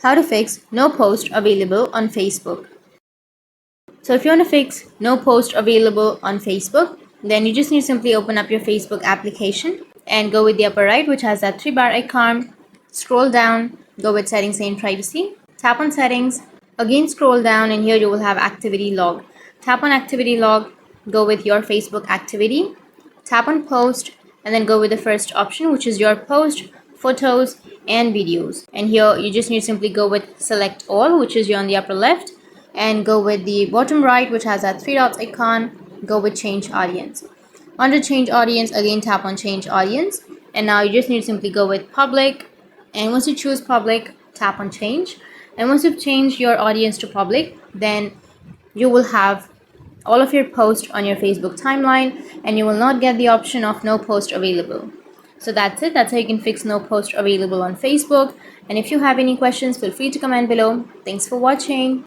how to fix no post available on Facebook. So if you want to fix no post available on Facebook, then you just need to simply open up your Facebook application and go with the upper right, which has that 3-bar icon. Scroll down, go with settings and privacy. Tap on settings, again scroll down, and here you will have activity log. Tap on activity log, go with your Facebook activity. Tap on post and then go with the first option, which is your post, photos and videos. And here you just need to simply go with select all, which is here on the upper left, and go with the bottom right, which has that 3 dots icon. Go with change audience. Under change audience, again tap on change audience, and now you just need to simply go with public. And once you choose public, tap on change, and once you've changed your audience to public, then you will have all of your posts on your Facebook timeline, and you will not get the option of no post available. So that's it. That's how you can fix no post available on Facebook. And if you have any questions, feel free to comment below. Thanks for watching.